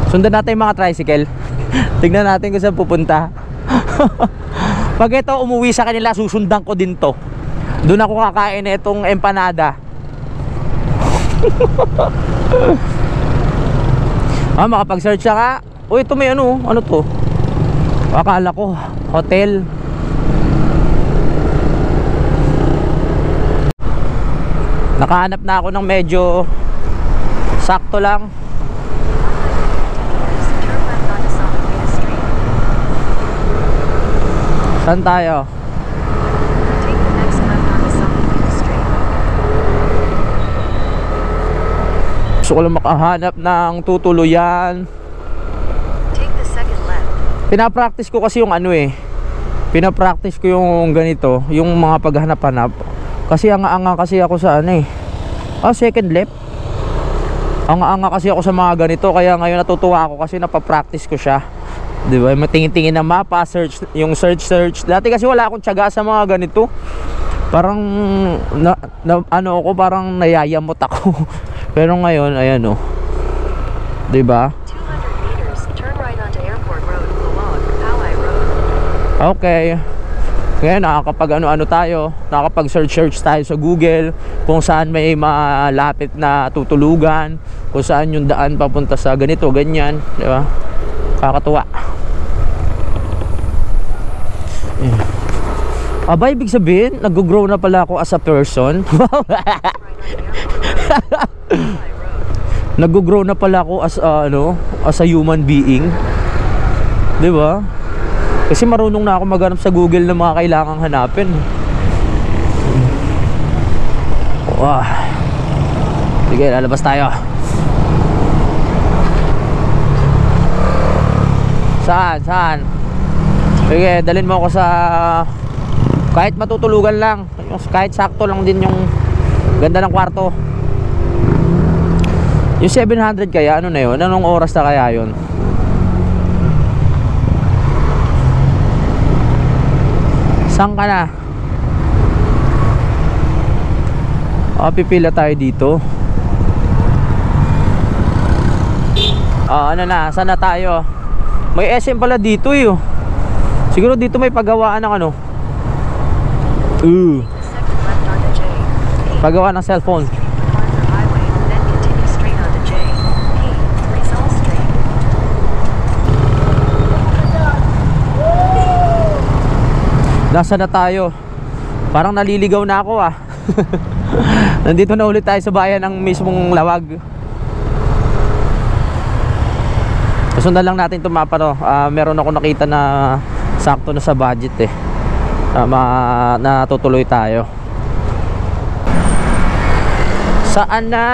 Sundan natin yung mga tricycle. Tignan natin kung saan pupunta. Pag ito umuwi sa kanila, susundan ko din to. Doon ako kakain na itong empanada. Makapag-search siya ka. Uy, ito may ano to? Akala ko hotel. Nakahanap na ako ng medyo sakto lang. Saan tayo? Gusto ko lang makahanap ng tutuluyan. Pinapractice ko kasi yung ano eh. Pinapractice ko yung ganito, yung mga paghanap-hanap. Kasi anga-anga kasi ako sa ano eh. Second left. Anga-anga kasi ako sa mga ganito. Kaya ngayon natutuwa ako kasi napapractice ko siya. Diba? Matingin-tingin ng mapa, search. Dati kasi wala akong tiyaga sa mga ganito. Parang ano ako, parang nayayamot ako. Pero ngayon, ayan oh. Diba? 200 meters, turn right onto Airport Road, Lawag, Poway Road. Okay. Ngayon nakakapag ano tayo, nakakapag search tayo sa Google kung saan may malapit na tutulugan, kung saan yung daan papunta sa ganito, ganyan, di ba? Kakatuwa. Aba, ibig sabihin, nag-grow na pala ako as a person. Nag-grow na pala ako as as a human being. Di ba? Kasi marunong na ako maghanap sa Google ng mga kailangang hanapin. Wow. Sige, lalabas tayo. Saan? Sige, dalhin mo ako sa kahit matutulugan lang. Kahit sakto lang din yung ganda ng kwarto. Yung 700 kaya, ano na yun? Anong oras na kaya yun? Saan ka na? Pipila tayo dito. Ano na? Saan na tayo? May SM pala dito eh. Siguro dito may paggawaan ng ano. Paggawa ng cellphone. Nasa na tayo? Parang naliligaw na ako ah. Nandito na ulit tayo sa bayan ng mismong Lawag. Susundan lang natin ito mapa, no? Meron ako nakita na sakto na sa budget eh. Natutuloy tayo. Saan na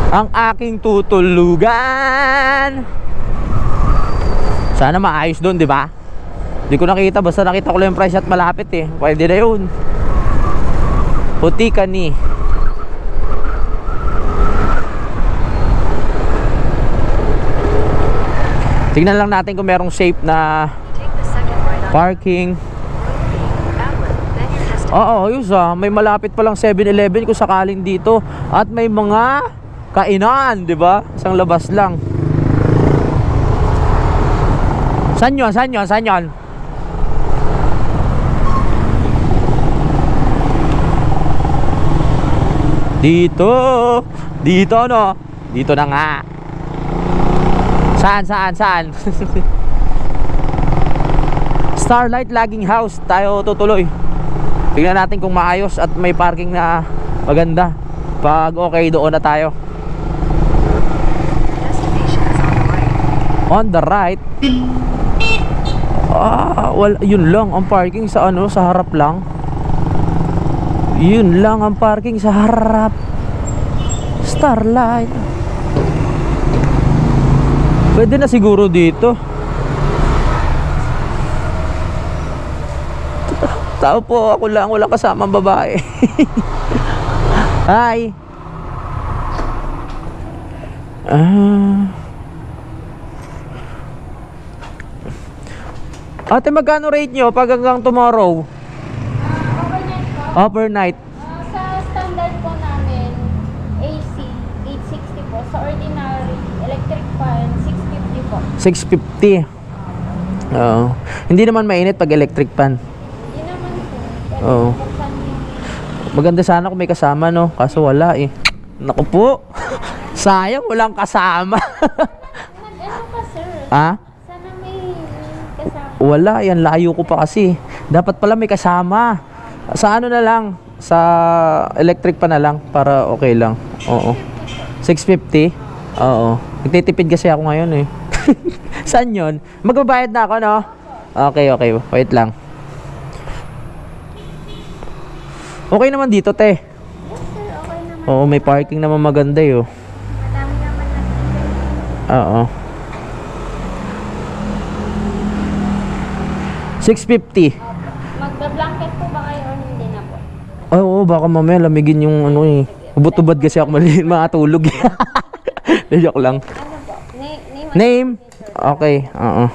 ang aking tutulugan? Sana maayos doon, di ba? Di ko nakita, basta nakita ko lang yung price at malapit eh. Pwede na yun. Puti ka ni. Tignan lang natin kung merong safe na Take the second right on parking. Outlet, then your destination. Oo, ayos may malapit pa lang 7-Eleven kung sakaling dito. At may mga kainan, di ba? Isang labas lang. Saan yun? Saan yun? Saan yun? Dito. Dito, no? Dito na nga. Saan? Saan? Saan? Starlight Lagging House. Tayo tutuloy. Tingnan natin kung maayos at may parking na maganda. Pag okay, doon na tayo. Destination is on the right. On the right. Yun lang ang parking sa ano, sa harap lang. Yun lang ang parking sa harap. Starlight. Pwede na siguro dito. Tao po, ako lang, wala kasamang babae. Hi. Ate, magkano rate nyo pag hanggang tomorrow? Overnight po. Overnight. Sa standard po namin, AC, 860 po. Sa ordinary, electric fan, 650 po. 650. Oo. Hindi naman mainit pag electric pan. Hindi naman po. Oo. Buksan yung Maganda sana kung may kasama, no? Kaso wala eh. Naku po. Sayang walang kasama. ano ka, sir? Ha? Sana may kasama. Wala, yan layo ko pa kasi. Dapat pala may kasama. Sa ano na lang, sa electric pa na lang para okay lang. Oo. 650? Oo. Nagtitipid kasi ako ngayon eh. Saan yun? Magbabayad na ako, no? Okay, okay. Wait lang. Okay naman dito, te. Yes, sir. Okay naman. Oo, may parking naman maganda eh. Oh. Madami naman natin. Oo. 650. Magba-blanket po ba kayo or hindi na po? Oo, baka mamaya lamigin yung ano eh. Hubot-hubad kasi ako mali matulog. Joke lang. Ano po? Name? Name? Okay, oo.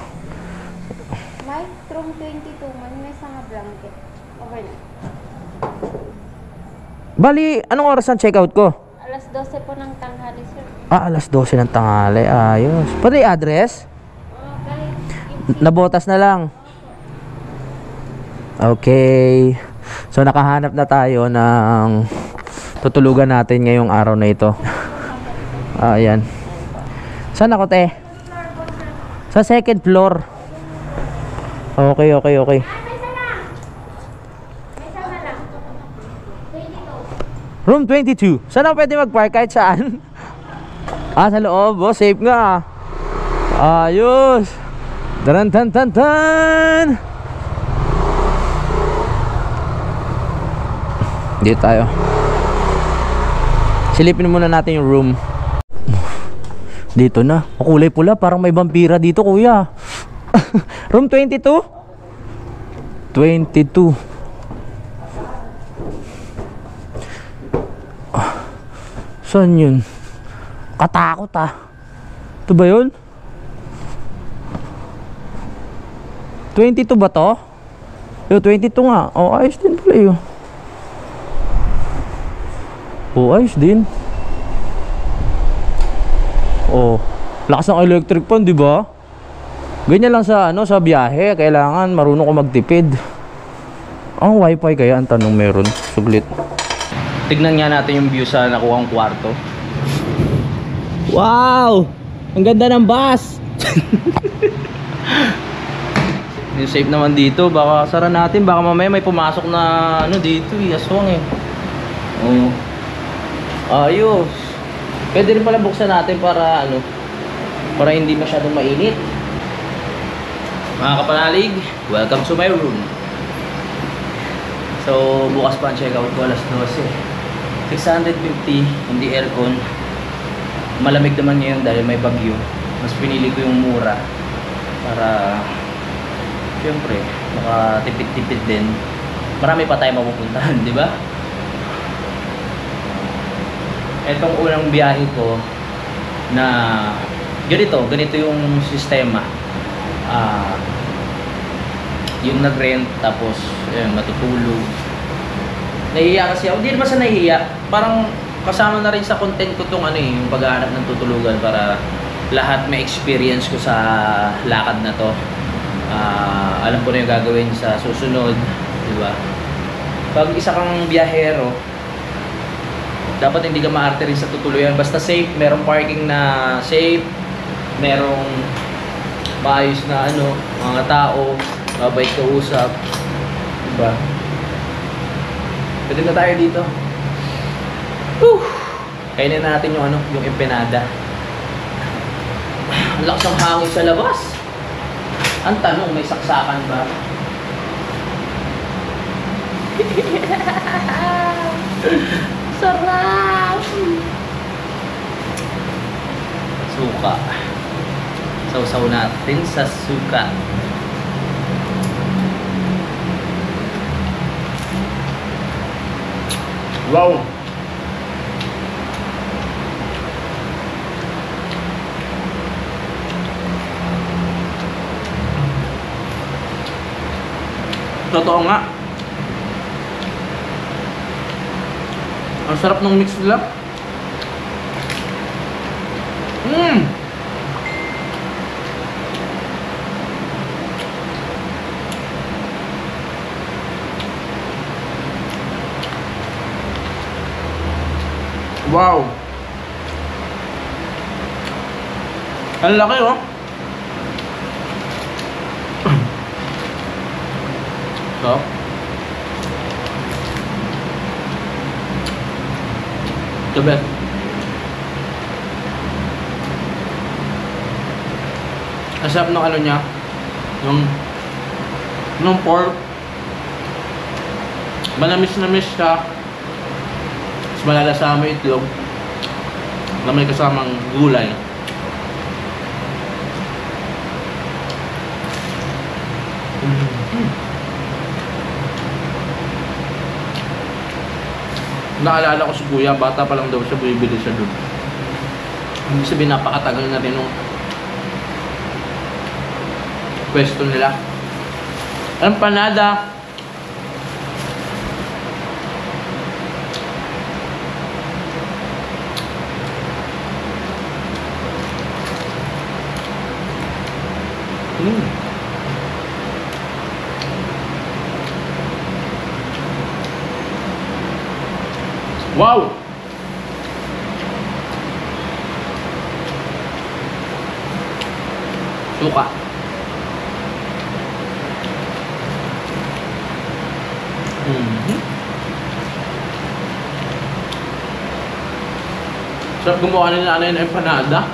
Mike, room 22 man. May isang blanket. Overnight. Bali, anong oras ang checkout ko? Alas 12 po ng tanghali, sir. Alas 12 ng tanghali. Ayos. Pwede address? Kahit Nabotas na lang. Okay. So nakahanap na tayo ng tutulugan natin ngayong araw na ito. Ayan. Saan ako, te? Sa second floor. Okay, okay, okay. Room 22. Saan ako pwede mag-park kahit saan? Sa loob. Oh, safe nga. Ayos. Taran-tan-tan-tan. Dito tayo. Silipin muna natin yung room. Dito na. Kulay pula, parang may vampira dito, kuya. Room 22? 22. Saan yun? Katakot ah. Ito ba yun? 22 ba to? Yo, 22 nga. Oh, ayos din pala yun. Oh, ayos din. Oh, lakas ng electric pan, di ba? Ganyan lang sa ano, sa biyahe, kailangan marunong ko magtipid. Ang wifi kaya ang tanong meron. Suglit. Tignan nga natin yung view sa nakuhang kwarto. Wow! Ang ganda ng bus. Yung safe naman dito, baka sara natin, baka mamaya may pumasok na ano dito, aswang eh. Oh. Ayos. Pwede rin pala buksan natin para ano, para hindi masyadong mainit. Mga kapanalig, welcome to my room. So, bukas pa ang check-out ko, alas 12. 650, hindi aircon. Malamig naman ngayon dahil may bagyo. Mas pinili ko yung mura para syempre makatipid-tipid din. Marami pa tayo mapupuntahan, di ba? Etong unang biyahe ko na ganito yung sistema. Yung nag-rent tapos matutulog. Nahihiya kasi ako. Hindi naman sa nahihiya. Parang kasama na rin sa content ko tong yung paghahanap ng tutulugan para lahat may experience ko sa lakad na to. Alam ko na yung gagawin sa susunod, di ba? Pag isa kang biyahero, dapat hindi ka maarte rin sa tutuluyan. Basta safe, merong parking na safe, merong maayos na mga tao, mabait kausap, di ba? Pwede na tayo dito. Kainin natin yung empanada. Ang lakas ng hangin sa labas. Ang tanong, may saksakan ba? Sarap! Suka. Sausaw natin sa suka. Wow! Totoo nga. Ang sarap ng mix nila. Wow! Ang laki oh! So, the best. Ang sarap ng niya, yung pork, manamis-namis siya, mas malalasama yung itlog na may kasamang gulay. Naalala ko si Kuya, bata pa lang daw siya, bumibili siya doon. Hindi sabihin, napakatagal na rin nung pwesto nila. Empanada. Wow! Suka. Sarap gumawa ni nanay ng empanada.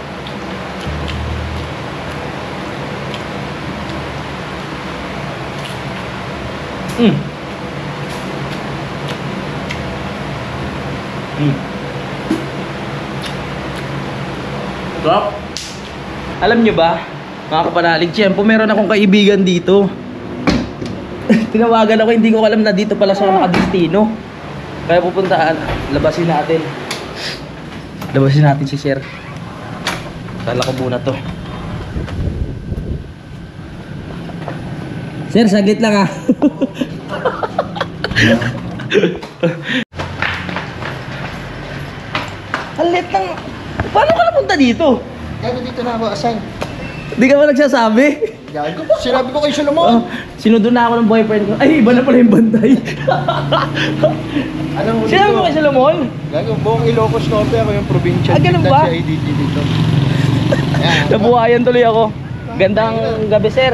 Sarap. Alam nyo ba, mga kapanalig, siyempre meron akong kaibigan dito. Tinawagan ako, hindi ko alam na dito pala siya nakadestino. Kaya pupuntaan, labasin natin si Sir. Kala ko muna to. Sir, saglit lang ah. Halit lang. Paano ka napunta dito? Kaya dito na ako assign. Di ka ba nagsasabi? Gago po, sinabi ko kay Solomon. Sinundo na ako ng boyfriend ko. Ay, iba na pala yung bantay. Alam mo dito? Sinabi mo kay Solomon? Gago, buong Ilocos Norte ako yung probinsya. Ganun ba? Si IDT dito. Ayan. Nabuhayan tuloy ako. Gandang gabi, sir.